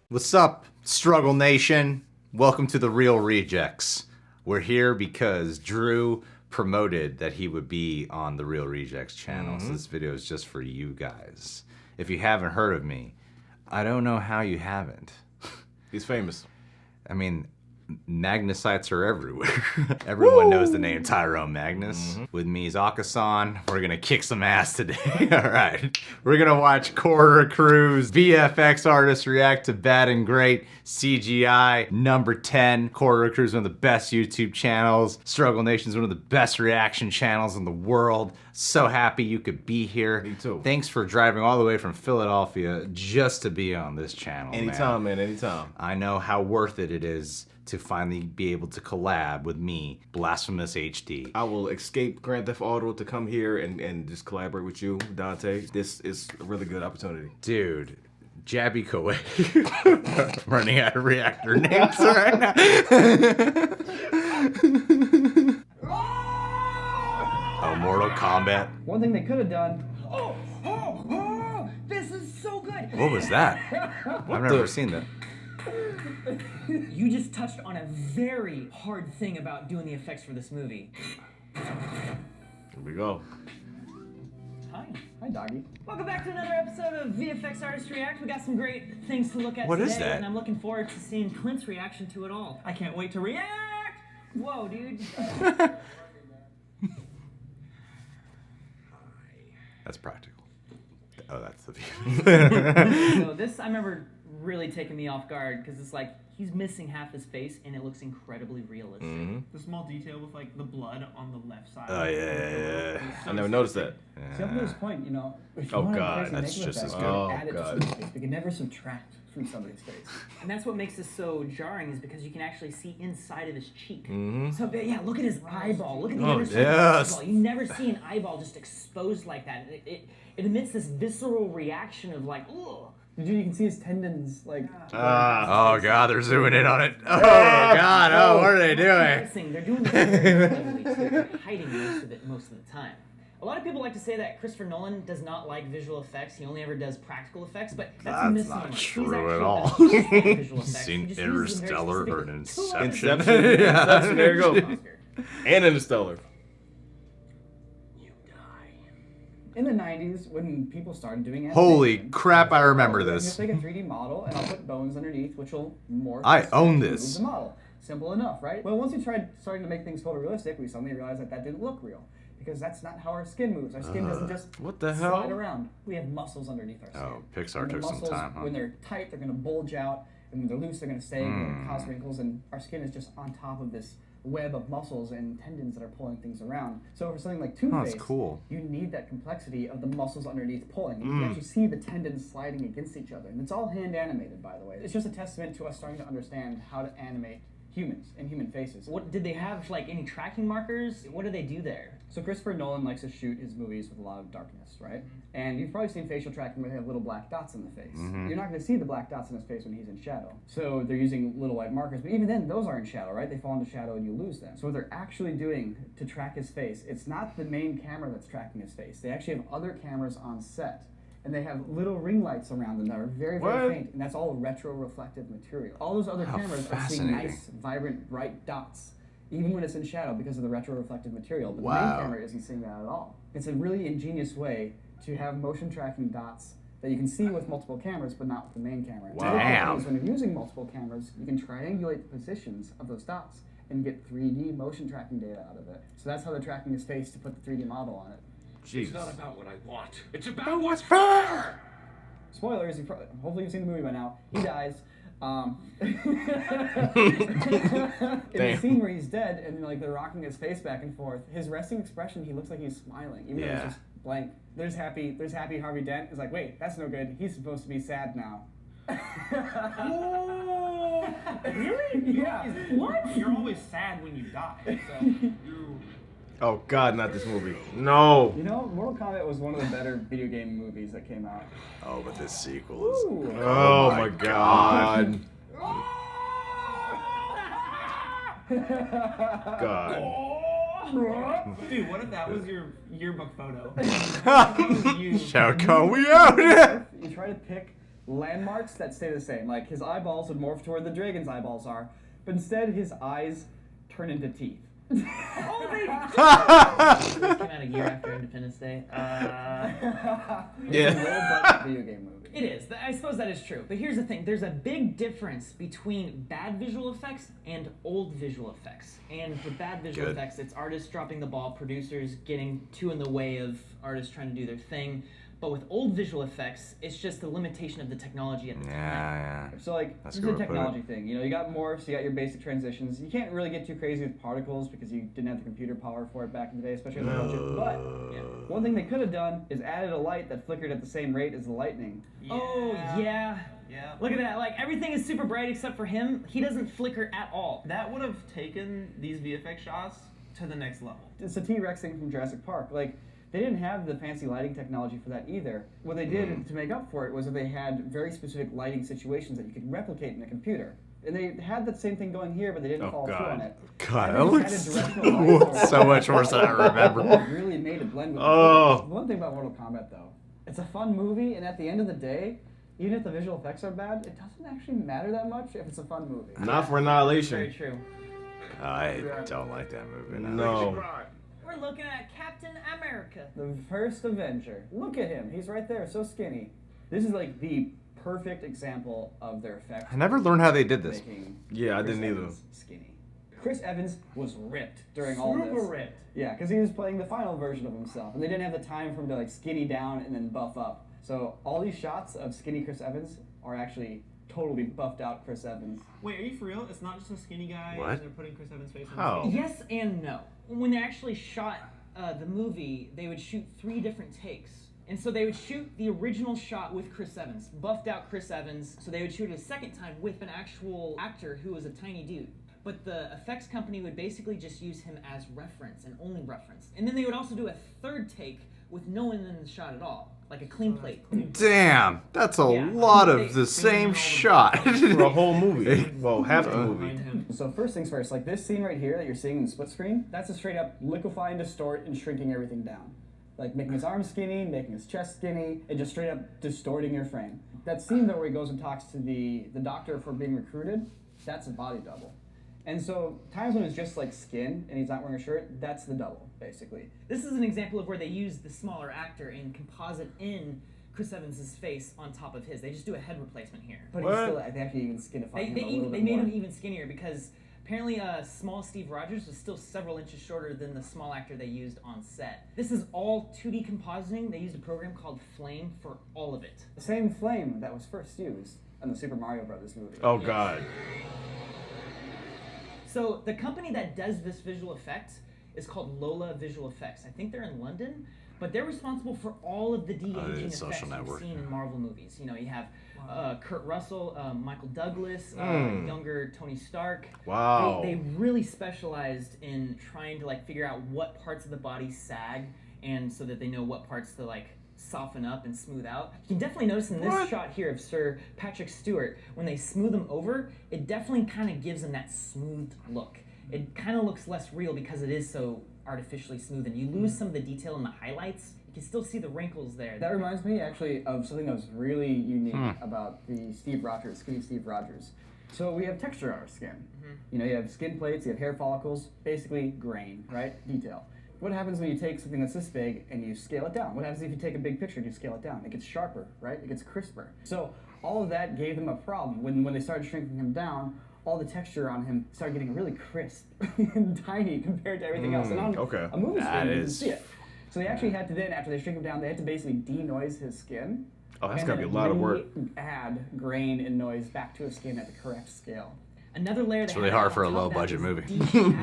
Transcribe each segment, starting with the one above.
What's up, Struggle Nation? Welcome to the Real Rejects. We're here because Drew promoted that he would be on the Real Rejects channel. So this video is just for you guys. If you haven't heard of me, I don't know how you haven't. He's famous. I mean, Magnusites are everywhere. Everyone knows the name Tyrone Magnus. With me is Akasan. We're gonna kick some ass today. All right. We're gonna watch Corridor Crews, VFX artists react to Bad and Great, CGI, number 10. Corridor Crews, one of the best YouTube channels. Struggle Nation is one of the best reaction channels in the world. So happy you could be here. Me too. Thanks for driving all the way from Philadelphia just to be on this channel. Anytime, man, anytime. I know how worth it is to finally be able to collab with me, Blasphemous HD. I will escape Grand Theft Auto to come here and just collaborate with you, Dante. This is a really good opportunity. Dude, Jabby Koei. Running out of reactor names right now. Oh, Mortal Kombat. One thing they could have done. Oh, this is so good. What was that? I've never seen that. You just touched on a very hard thing about doing the effects for this movie. Here we go. Hi doggy. Welcome back to another episode of VFX Artists React. We got some great things to look at What today, is that? and I'm looking forward to seeing Clint's reaction to it all. I can't wait to react! Whoa, dude. That's practical. Oh, that's the view. So this, I remember really taking me off guard, because it's like, he's missing half his face, and it looks incredibly realistic. The small detail with like the blood on the left side. Oh, yeah. I never noticed that. See, up to this point, you know, if you Oh, want God, to that's just as good. Oh, add it to God. somebody's face. We can never subtract from somebody's face. And that's what makes this so jarring, is because you can actually see inside of his cheek. So yeah, look at his eyeball. Look at the Oh, other side yes. of his eyeball. You never see an eyeball just exposed like that. It emits this visceral reaction of like, ugh. Dude, you can see his tendons, like... Oh, God, they're zooming in on it. Oh, God, oh, what are they doing? They're doing this very cleverly, too. They're hiding most of it most of the time. A lot of people like to say that Christopher Nolan does not like visual effects. He only ever does practical effects, but that's a That's misnomer. not He's true actually at all. does visual effects. He Seen just uses them very Interstellar or specifically. Inception? Inception. Inception, there you go. And Interstellar. In the 90s, when people started doing Holy animation, crap, I remember I'm this. Just take a 3D model, and I'll put bones underneath, which will morph. I and own move this. The model. Simple enough, right? Well, once we starting to make things photorealistic, we suddenly realized that didn't look real. Because that's not how our skin moves. Our skin doesn't just what the slide hell? around. We have muscles underneath our skin. Oh, Pixar And the took some muscles, time, huh? when they're tight, they're going to bulge out. And when they're loose, they're going to stay and cause wrinkles. And our skin is just on top of this web of muscles and tendons that are pulling things around. So for something like Two-Face, that's cool. you need that complexity of the muscles underneath pulling. And you can actually see the tendons sliding against each other. And it's all hand animated, by the way. It's just a testament to us starting to understand how to animate humans and human faces. What did they have, like any tracking markers? What do they do there? So Christopher Nolan likes to shoot his movies with a lot of darkness, right? And you've probably seen facial tracking where they have little black dots in the face. You're not going to see the black dots in his face when he's in shadow. So they're using little white markers, but even then, those are in shadow, right? They fall into shadow and you lose them. So what they're actually doing to track his face, it's not the main camera that's tracking his face. They actually have other cameras on set. And they have little ring lights around them that are very, very faint, and that's all retro-reflective material. All those other cameras are seeing nice, vibrant, bright dots, even when it's in shadow because of the retro-reflective material. But the main camera isn't seeing that at all. It's a really ingenious way to have motion tracking dots that you can see with multiple cameras, but not with the main camera. Wow. The other thing is when you're using multiple cameras, you can triangulate the positions of those dots and get 3D motion tracking data out of it. So that's how they're tracking his face to put the 3D model on it. Jeez. It's not about what I want. It's about what's fair. Spoilers, hopefully you've seen the movie by now. He dies. In the scene where he's dead and like they're rocking his face back and forth, his resting expression, he looks like he's smiling, even though it's just blank. There's happy Harvey Dent. Is like, wait, that's no good. He's supposed to be sad now. Oh, really? Yeah. What? You're always sad when you die. So you. Oh, God, not this movie. No. You know, Mortal Kombat was one of the better video game movies that came out. Oh, but this sequel is... Ooh. Oh, my God. God. Dude, what if that was your yearbook photo? Shao Kahn, we out! You try to pick landmarks that stay the same. Like his eyeballs would morph to where the dragon's eyeballs are, but instead his eyes turn into teeth. Oh, they came out a year after Independence Day. It's a low budget video game movie. It is. I suppose that is true. But here's the thing. There's a big difference between bad visual effects and old visual effects. And for bad visual effects, it's artists dropping the ball, producers getting too in the way of artists trying to do their thing. But with old visual effects, it's just the limitation of the technology at the time. Yeah. So like, That's this is a technology thing. You know, you got morphs, you got your basic transitions. You can't really get too crazy with particles because you didn't have the computer power for it back in the day, especially with the budget. But one thing they could have done is added a light that flickered at the same rate as the lightning. Oh, yeah. Yeah. Look at that. Like, everything is super bright except for him. He doesn't flicker at all. That would have taken these VFX shots to the next level. It's the T-Rex thing from Jurassic Park. Like, they didn't have the fancy lighting technology for that either. What they did to make up for it was that they had very specific lighting situations that you could replicate in a computer. And they had that same thing going here, but they didn't follow through on it. God, And that they looks just added directional lights. so much worse than I remember. It really made it blend with Oh. the one thing about Mortal Kombat, though, it's a fun movie, and at the end of the day, even if the visual effects are bad, it doesn't actually matter that much if it's a fun movie. Not for Very Annihilation. true. I don't like that movie. No. We're looking at Captain America. The first Avenger. Look at him. He's right there, so skinny. This is like the perfect example of their effects. I never learned how they did this. making Yeah, I Chris didn't either. Evans skinny. Chris Evans was ripped during all this. Super ripped. Yeah, because he was playing the final version of himself, and they didn't have the time for him to like skinny down and then buff up. So all these shots of skinny Chris Evans are actually totally buffed out Chris Evans. Wait, are you for real? It's not just a skinny guy What? and they're putting Chris Evans' face on How? the Yes and no. When they actually shot the movie, they would shoot 3 different takes. And so they would shoot the original shot with Chris Evans, buffed out Chris Evans, so they would shoot it a second time with an actual actor who was a tiny dude. But the effects company would basically just use him as reference and only reference. And then they would also do a third take with no one in the shot at all, like a clean plate. Damn, that's a Yeah. lot of the same shot. For a whole movie. Well, half the movie. behind him. So first things first, like this scene right here that you're seeing in the split screen, that's a straight up liquefying, distort, and shrinking everything down. Like making his arms skinny, making his chest skinny, and just straight up distorting your frame. That scene though where he goes and talks to the doctor for being recruited, that's a body double. And so times when it's just like skin and he's not wearing a shirt, that's the double, basically. This is an example of where they use the smaller actor and composite in Chris Evans' face on top of his. They just do a head replacement here. But What? he's still, they actually even skinify They, him they, a little even, bit they made more. him even skinnier because apparently small Steve Rogers was still several inches shorter than the small actor they used on set. This is all 2D compositing. They used a program called Flame for all of it. The same flame that was first used in the Super Mario Brothers movie. Oh, God. So the company that does this visual effect is called Lola Visual Effects. I think they're in London, but they're responsible for all of the de-aging Social effects you've Network. seen in Marvel movies. You know, you have Kurt Russell, Michael Douglas, younger Tony Stark. Wow. They really specialized in trying to like figure out what parts of the body sag, and so that they know what parts to like soften up and smooth out. You can definitely notice in this shot here of Sir Patrick Stewart, when they smooth him over, it definitely kind of gives him that smoothed look. It kind of looks less real because it is so artificially smooth, and you lose some of the detail in the highlights. You can still see the wrinkles there. That reminds me actually of something that was really unique about the Steve Rogers, skinny Steve Rogers. So we have texture on our skin. You know, you have skin plates, you have hair follicles, basically grain, right? Detail. What happens when you take something that's this big and you scale it down? What happens if you take a big picture and you scale it down? It gets sharper, right? It gets crisper. So all of that gave them a problem. When they started shrinking him down, all the texture on him started getting really crisp and tiny compared to everything else. And on okay. a movie That screen, you can is- see it. So they actually had to then, after they shrink him down, they had to basically denoise his skin. Oh, that's and gotta be a then lot of work. add grain and noise back to his skin at the correct scale. Another layer. It's really hard for a low-budget movie.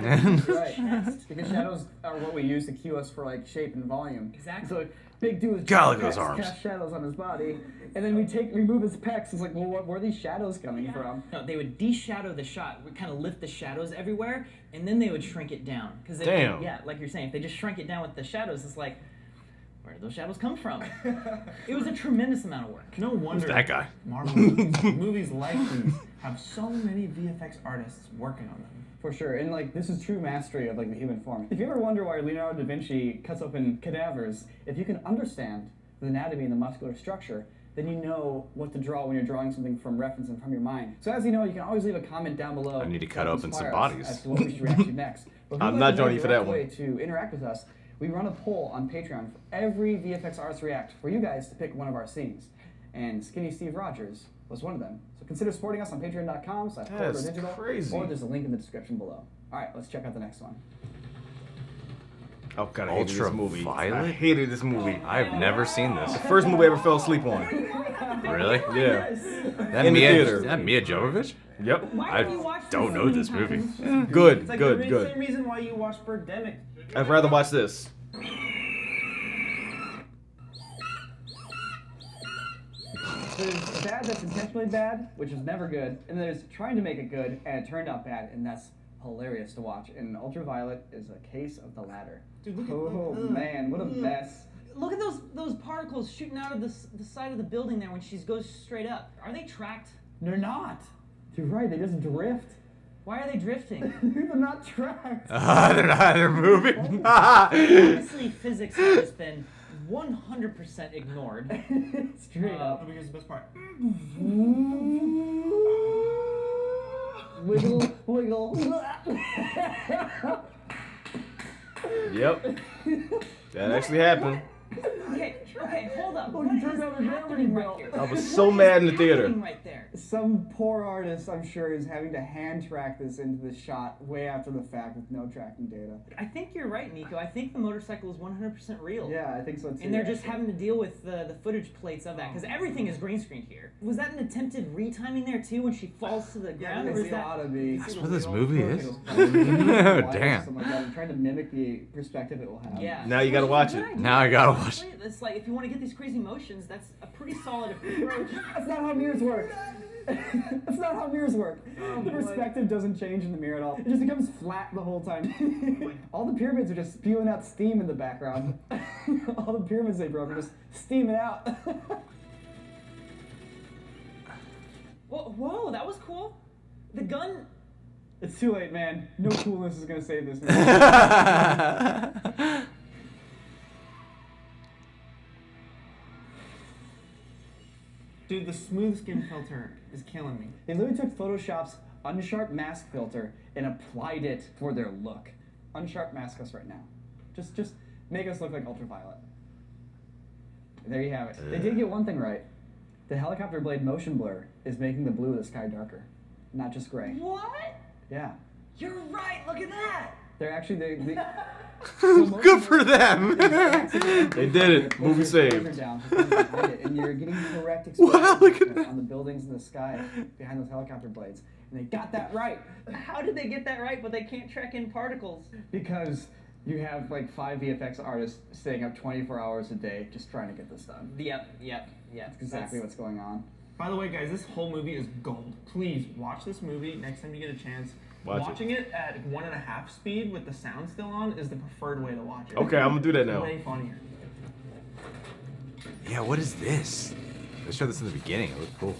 Right. Because shadows are what we use to cue us for like shape and volume. Exactly. So big dude with Gallagher's pecs arms. cast shadows on his body, and then we remove his pecs. It's like, well, where are these shadows coming from? No, they would de-shadow the shot, would kind of lift the shadows everywhere, and then they would shrink it down. Damn. Yeah, like you're saying, if they just shrink it down with the shadows, it's like, where did those shadows come from? It was a tremendous amount of work. No wonder that guy? Marvel movies like these have so many VFX artists working on them. For sure, and like this is true mastery of like the human form. If you ever wonder why Leonardo da Vinci cuts open cadavers, if you can understand the anatomy and the muscular structure, then you know what to draw when you're drawing something from reference and from your mind. So as you know, you can always leave a comment down below. I need to cut help open some inspire us bodies. As to what we should react to next. But if I'm you'd not like to know joining you for that direct one. way to interact with us, we run a poll on Patreon for every VFX Arts React for you guys to pick one of our scenes. And Skinny Steve Rogers was one of them. So consider supporting us on patreon.com/digital, crazy. or there's a link in the description below. All right, let's check out the next one. Oh god, I hated this movie. I Ultraviolet? hated this movie. I've never seen this. First movie I ever fell asleep on. Really? Yeah. That In the Mia, theater. is that Mia Jovovich? Yep. Why I have you watched don't this know so this many movie. times? Good, It's like good, the good. same reason why you watch Birdemic. I'd rather watch this. There's bad that's intentionally bad, which is never good, and there's trying to make it good, and it turned out bad, and that's hilarious to watch. And Ultraviolet is a case of the latter. Dude, look at Oh man, what a mess. Look at those particles shooting out of the side of the building there when she goes straight up. Are they tracked? They're not. You're right, they just drift. Why are they drifting? They're not tracked. They're moving. Honestly, physics has just been 100% ignored. Straight up. Because the best part. Wiggle, wiggle. Yep. That actually happened. Okay, hold up. Oh, What you is turned on the happening gravity right belt. here? I was so mad in the What's theater. happening right there? Some poor artist, I'm sure, is having to hand track this into the shot way after the fact with no tracking data. I think you're right, Nico. I think the motorcycle is 100% real. Yeah, I think so too. And they're just having to deal with the footage plates of that because everything is green screened here. Was that an attempted retiming there too when she falls to the ground, or is that? ought to be. That's what this movie is? Oh, Damn. Something like that. I'm trying to mimic the perspective it will have. Yeah. Now you gotta Which is watch a good it. idea. Now I gotta watch it. It's like if you want to get these crazy motions, that's a pretty solid approach. That's not how mirrors work. That's not how mirrors work. The perspective doesn't change in the mirror at all. It just becomes flat the whole time. All the pyramids are just spewing out steam in the background. All the pyramids they broke are just steaming out. Whoa, that was cool. The gun. It's too late, man. No coolness is gonna save this movie. Dude, the smooth skin filter is killing me. They literally took Photoshop's unsharp mask filter and applied it for their look. Unsharp mask us right now. Just make us look like Ultraviolet. There you have it. They did get one thing right. The helicopter blade motion blur is making the blue of the sky darker, not just gray. What? Yeah. You're right. Look at that. They're actually Good for them. They did it. Movie saved. Down, behind it, and you're getting correct expression Wow, look at that. on the buildings in the sky behind those helicopter blades, and they got that right How did they get that right, but they can't track in particles? because you have like 5 VFX artists staying up 24 hours a day just trying to get this done. Yep. That's exactly what's going on. By the way, guys, this whole movie is gold. Please watch this movie next time you get a chance. Watching it at 1.5 speed with the sound still on is the preferred way to watch it. Okay, I'm gonna do that now. Way funnier. Yeah, what is this? They showed this in the beginning. It looked cool.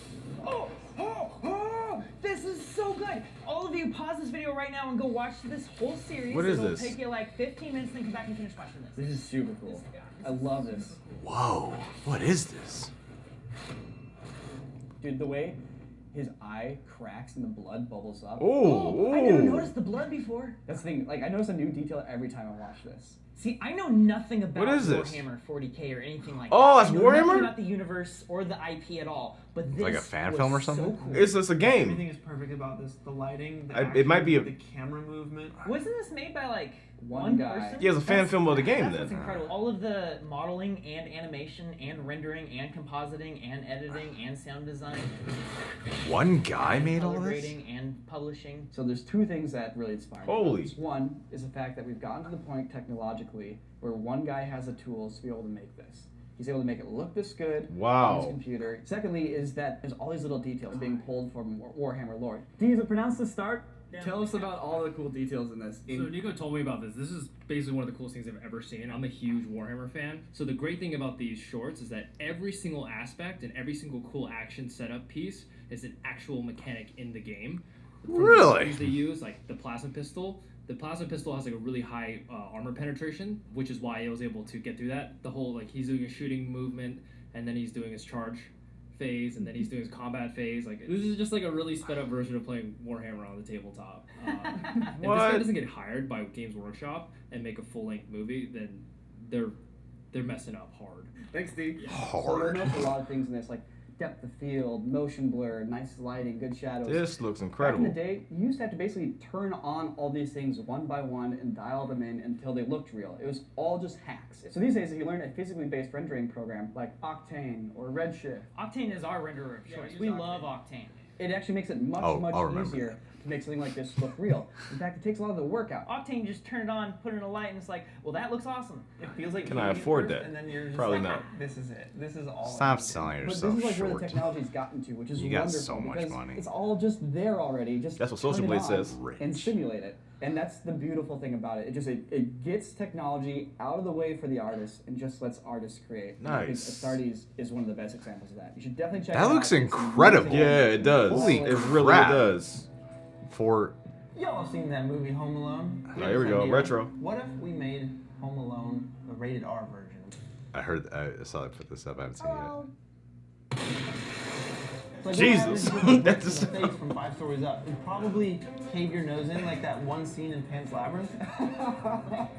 Oh, this is so good. All of you, pause this video right now and go watch this whole series. What is It'll this? take you like 15 minutes, then come back and finish watching this. This is super cool. I love this. Whoa, what is this? Dude, the way his eye cracks and the blood bubbles up. Oh, I never noticed the blood before. That's the thing. Like, I notice a new detail every time I watch this. See, I know nothing about What is this? Warhammer 40k or anything like Oh, that. it's I know Warhammer? nothing about the universe or the IP at all. But this Like a fan was film or so something? cool. It's a game. Everything is perfect about this. The lighting, the It might be a- the camera movement. Wasn't this made by like One guy. person? Yeah, it's a fan film of the game That's what's then. incredible. All of the modeling and animation and rendering and compositing and editing and sound design. One guy and made all color this? grading and publishing. So there's 2 things that really inspire me. about Holy. this. One is the fact that we've gotten to the point technologically where one guy has the tools to be able to make this. He's able to make it look this good Wow. on his computer. Secondly is that there's all these little details being pulled from Warhammer lore. Is it pronounced to start? Tell us about all the cool details in this. So Nico told me about this. This is basically one of the coolest things I've ever seen. I'm a huge Warhammer fan. So the great thing about these shorts is that every single aspect and every single cool action setup piece is an actual mechanic in the game. From the Really? things they use, like the plasma pistol. The plasma pistol has like a really high armor penetration, which is why he was able to get through that. The whole, like, he's doing a shooting movement and then he's doing his charge. phase, and then he's doing his combat phase. Like this is just like a really sped up version of playing Warhammer on the tabletop. If this guy doesn't get hired by Games Workshop and make a full length movie, then they're messing up hard. Thanks, Steve. Yeah. So they noticed a lot of things in this, like depth of field, motion blur, nice lighting, good shadows. This looks Back incredible. in the day, you used to have to basically turn on all these things one by one and dial them in until they looked real. It was all just hacks. So these days, if you learn a physically based rendering program like Octane or Redshift, Octane is our renderer of choice. We love Octane. it actually makes it much easier to make something like this look real. In fact, it takes a lot of the work out. Octane, just turn it on, put in a light, and it's like, well, that looks awesome. It feels like Can you I need it afford first, that? And then you're just Probably like, not. This is it. This is all. Stop selling But this yourself is like where the short. technology's gotten to, which is You got wonderful so much because money. it's all just there already. Just That's what Social turn it Blade on says. and simulate it. And that's the beautiful thing about it. It gets technology out of the way for the artists and just lets artists create. And I think Nice. Astartes is one of the best examples of that. You should definitely check it That out. looks It's incredible. amazing. Yeah, it does. Holy it really crap. does. For Y'all have seen that movie Home Alone? Oh, here we go, Idea. retro. What if we made Home Alone the rated R version? I saw it put this up. I haven't seen it yet. It's like Jesus. what happens That's if you put the face from 5 stories up? You'd probably cave your nose in like that one scene in Pan's Labyrinth.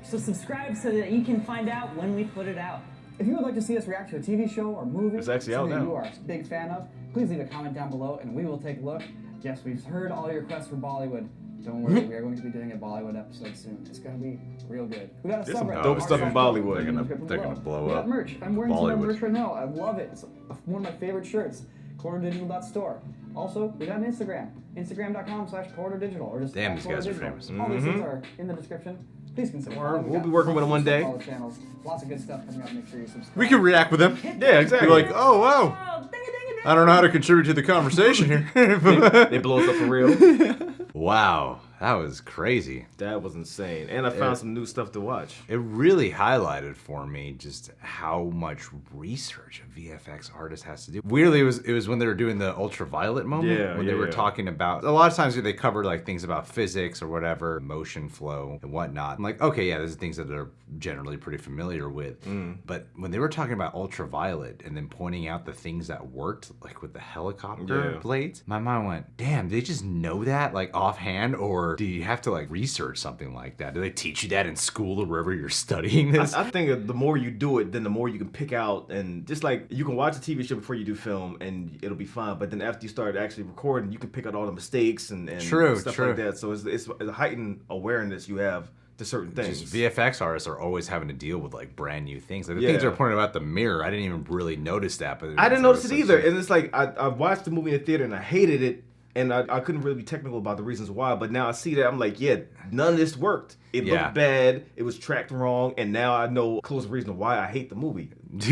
So subscribe so that you can find out when we put it out. If you would like to see us react to a TV show or movie, It's actually out something now. you are a big fan of, please leave a comment down below and we will take a look. Yes, we've heard all your requests for Bollywood. Don't worry, we are going to be doing a Bollywood episode soon. It's going to be real good. We got a There's some subreddit. dope stuff in Bollywood. They're gonna blow We got up. merch. I'm wearing some of Bollywood. merch right now. I love it. It's one of my favorite shirts. CorridorDigital.store. Also, we got an Instagram. Instagram.com/CorridorDigital or just Damn, these guys are @CorridorDigital. famous. All these things are in the description. Please consider. Or following. We we'll got be working with them one day. follow channels. Lots of good stuff coming up. Make sure you subscribe. We can react with them. Yeah, exactly. Be like, oh wow, Oh, ding it, ding it, I don't know how to contribute to the conversation here. They blow us up for real. Wow, that was crazy. That was insane. And I found some new stuff to watch. It really highlighted for me just how much research a VFX artist has to do. Weirdly, it was when they were doing the ultraviolet moment, Yeah, when they yeah, were yeah. talking about, a lot of times they cover like things about physics or whatever, motion flow and whatnot. I'm like, okay, yeah, those are things that they're generally pretty familiar with. But when they were talking about ultraviolet and then pointing out the things that worked, like with the helicopter Yeah. blades, my mind went, damn, they just know that like offhand, or do you have to like research something like that? Do they teach you that in school or wherever you're studying this? I think that the more you do it, then the more you can pick out, and just like you can watch a TV show before you do film and it'll be fine, but then after you start actually recording, you can pick out all the mistakes and True, stuff true. like that. So it's a heightened awareness you have to certain things. Just VFX artists are always having to deal with like brand new things. Like the Yeah. things they're pointing about the mirror, I didn't even really notice that. But I didn't notice it either, and it's like I watched the movie in the theater and I hated it, and I couldn't really be technical about the reasons why, but now I see that I'm like, yeah, none of this worked. It Yeah. looked bad, it was tracked wrong, and now I know close reason why I hate the movie. The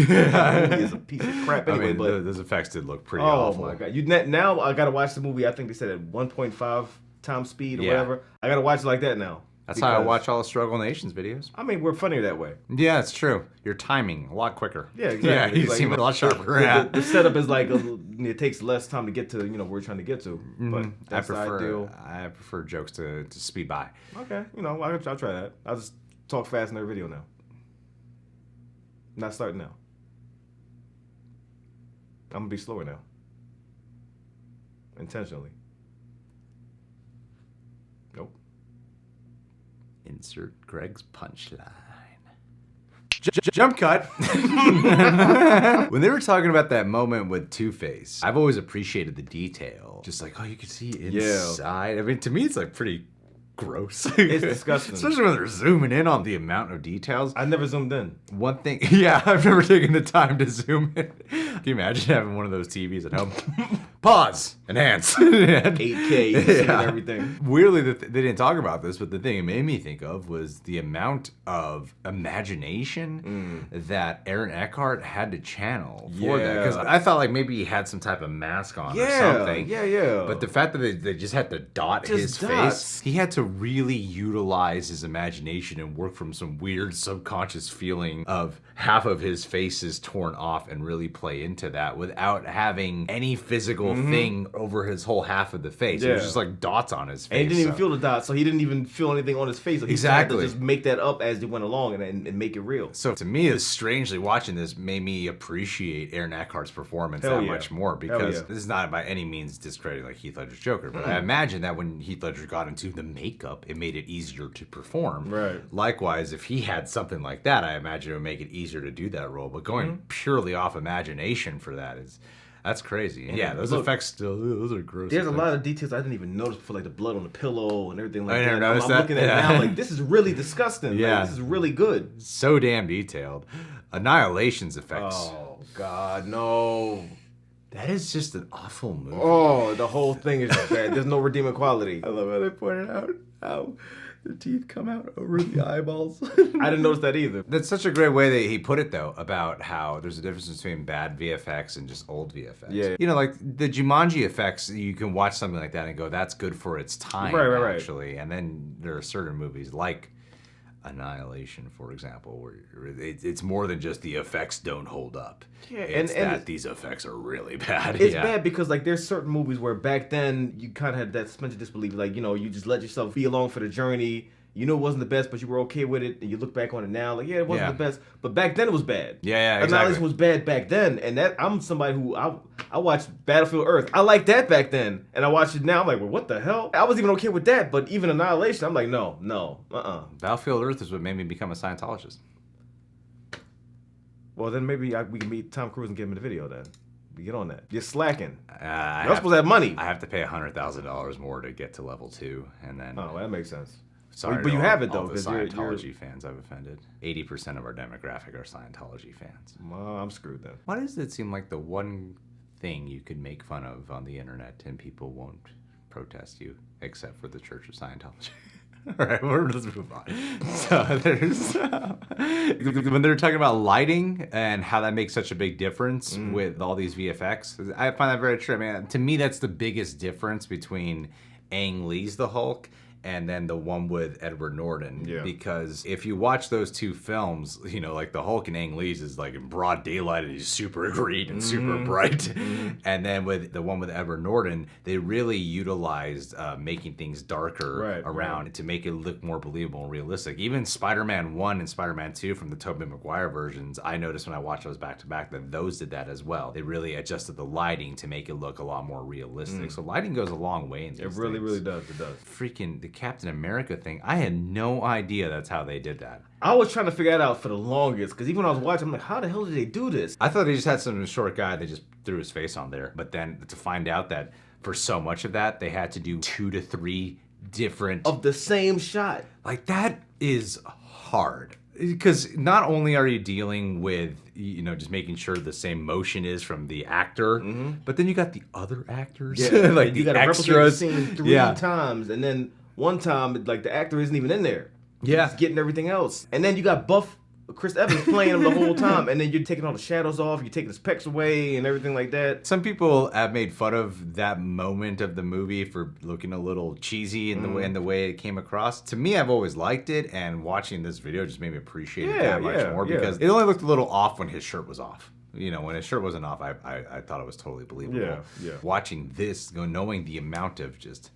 movie is a piece of crap I anyway, mean, but those effects did look pretty oh awful. my god! Now I gotta watch the movie. I think they said at 1.5 times speed or Yeah. whatever. I gotta watch it like that now. That's how I because- watch all the Struggle Nations videos. I mean, we're funnier that way. Yeah, it's true. Your timing a lot quicker. Yeah, exactly. Yeah, you It's like, seem a lot sharper. The setup is like it takes less time to get to where we're trying to get to. But that's the ideal. I prefer jokes to speed by. Okay, I'll try that. I'll just talk fast in every video now. Not starting now. I'm gonna be slower now. Intentionally. Nope. Insert Greg's punchline. Jump cut. When they were talking about that moment with Two-Face, I've always appreciated the detail. Just like, oh, you can see inside. I mean, to me, it's like pretty gross. It's disgusting. Especially when they're zooming in on the amount of details. I never zoomed in. One thing, yeah, I've never taken the time to zoom in. Can you imagine having one of those TVs at home? Pause, enhance. 8K, you can see everything. Weirdly, they didn't talk about this, but the thing it made me think of was the amount of imagination that Aaron Eckhart had to channel for that. Because I thought like maybe he had some type of mask on or something. Yeah. But the fact that they just had to dot Just his dots. face, he had to really utilize his imagination and work from some weird subconscious feeling of half of his face is torn off and really play into that without having any physical little thing over his whole half of the face. It was just like dots on his face. And he didn't even feel the dots, so he didn't even feel anything on his face. So he had to just make that up as they went along and make it real. So to me, it's strangely watching this made me appreciate Aaron Eckhart's performance that much more, because this is not by any means discrediting like Heath Ledger's Joker, but I imagine that when Heath Ledger got into the makeup, it made it easier to perform. Right. Likewise, if he had something like that, I imagine it would make it easier to do that role. But going purely off imagination for that's crazy. And yeah, those effects still, those are gross. There's effects. a lot of details I didn't even notice before, like the blood on the pillow and everything like that. never noticed that. I'm looking at it now, like, this is really disgusting. Yeah. Like, this is really good. So damn detailed. Annihilation's effects. Oh, God, no. That is just an awful movie. Oh, the whole thing is just bad. There's no redeeming quality. I love how they pointed out how their teeth come out over the eyeballs. I didn't notice that either. That's such a great way that he put it, though, about how there's a difference between bad VFX and just old VFX. Yeah. You know, like the Jumanji effects, you can watch something like that and go, that's good for its time, actually. And then there are certain movies like Annihilation, for example, where it's more than just the effects don't hold up. Yeah, it's and that these effects are really bad. It's bad because, like, there's certain movies where back then you kind of had that suspension of disbelief. Like, you know, you just let yourself be along for the journey. You know it wasn't the best, but you were okay with it, and you look back on it now, like, yeah, it wasn't the best, but back then it was bad. Yeah, exactly. Annihilation was bad back then, and that I'm somebody who I watched Battlefield Earth. I liked that back then, and I watch it now. I'm like, well, what the hell? I was even okay with that, but even Annihilation, I'm like, no. Battlefield Earth is what made me become a Scientologist. Well, then maybe we can meet Tom Cruise and get him in the video. Then we get on that. You're slacking. You're I not supposed to have money. I have to pay $100,000 more to get to level 2, and then. Oh, that makes sense. Sorry, but you have it all though, the because Scientology fans I've offended. 80% of our demographic are Scientology fans. Well, I'm screwed then. Why does it seem like the one thing you could make fun of on the internet and people won't protest you, except for the Church of Scientology? All right, let's move on. So there's when they're talking about lighting and how that makes such a big difference with all these VFX. I find that very true. I mean, to me, that's the biggest difference between Ang Lee's The Hulk and then the one with Edward Norton. Yeah. Because if you watch those two films, you know, like the Hulk in Ang Lee's is like in broad daylight and he's super green and super bright. And then with the one with Edward Norton, they really utilized making things darker around to make it look more believable and realistic. Even Spider-Man 1 and Spider-Man 2 from the Tobey Maguire versions, I noticed when I watched those back to back that those did that as well. They really adjusted the lighting to make it look a lot more realistic. So lighting goes a long way in these things. It really does. It does. Freaking the Captain America thing, I had no idea that's how they did that. I was trying to figure that out for the longest, because even when I was watching, I'm like, how the hell did they do this? I thought they just had some short guy, they just threw his face on there. But then to find out that for so much of that, they had to do 2 to 3 different... of the same shot. Like, that is hard. Because not only are you dealing with, you know, just making sure the same motion is from the actor, but then you got the other actors, like you the got to replicate the extras. scene 3 times, and then one time, like, the actor isn't even in there. Yeah. He's getting everything else. And then you got buff Chris Evans playing him the whole time, and then you're taking all the shadows off, you're taking his pecs away, and everything like that. Some people have made fun of that moment of the movie for looking a little cheesy in the way it came across. To me, I've always liked it, and watching this video just made me appreciate it that much more because it only looked a little off when his shirt was off. You know, when his shirt wasn't off, I thought it was totally believable. Yeah. Watching this, knowing the amount of just...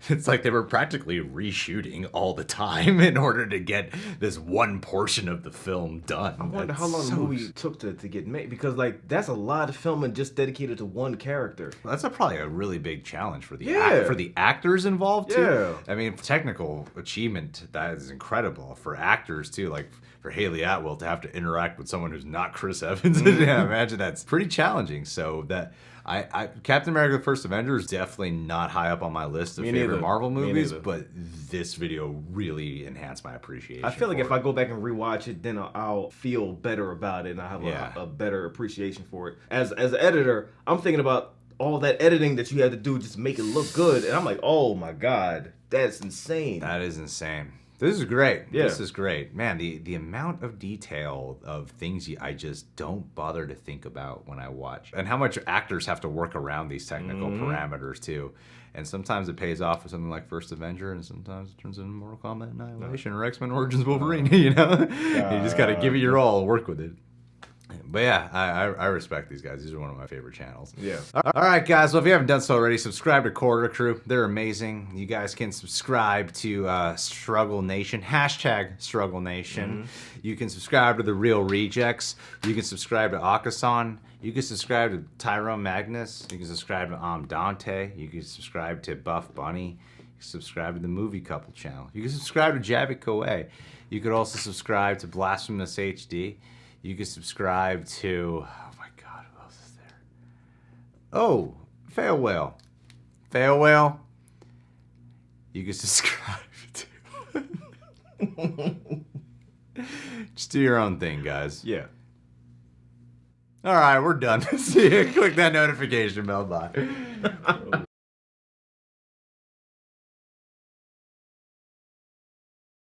It's like they were practically reshooting all the time in order to get this one portion of the film done. I wonder how long the movie took to get made, because, like, that's a lot of filming just dedicated to one character. That's probably a really big challenge for the actors involved too. Yeah. I mean, technical achievement, that is incredible for actors too. Like for Haley Atwell to have to interact with someone who's not Chris Evans, yeah, imagine that's pretty challenging. So that. Captain America: The First Avenger is definitely not high up on my list of favorite Marvel movies, but this video really enhanced my appreciation. I feel like if I go back and rewatch it, then I'll feel better about it, and I'll have a better appreciation for it. As an editor, I'm thinking about all that editing that you had to do just to make it look good, and I'm like, oh my god, that's insane. That is insane. This is great. Yeah. This is great. Man, the amount of detail of things I just don't bother to think about when I watch. And how much actors have to work around these technical parameters, too. And sometimes it pays off with something like First Avenger, and sometimes it turns into Mortal Kombat Annihilation or X-Men Origins Wolverine, you know? You just got to give it your all, work with it. But yeah, I respect these guys. These are one of my favorite channels. Yeah. All right, guys. Well, if you haven't done so already, subscribe to Quarter Crew. They're amazing. You guys can subscribe to Struggle Nation, #Struggle Nation. You can subscribe to The Real Rejects. You can subscribe to Akasan. You can subscribe to Tyrone Magnus. You can subscribe to Dante. You can subscribe to Buff Bunny. You can subscribe to the Movie Couple channel. You can subscribe to Javik Koei. You could also subscribe to Blasphemous HD. You can subscribe to, oh my God, who else is there? Oh, Fail Whale. Fail Whale. You can subscribe to. Just do your own thing, guys. Yeah. All right, we're done. See you. Click that notification bell. Bye.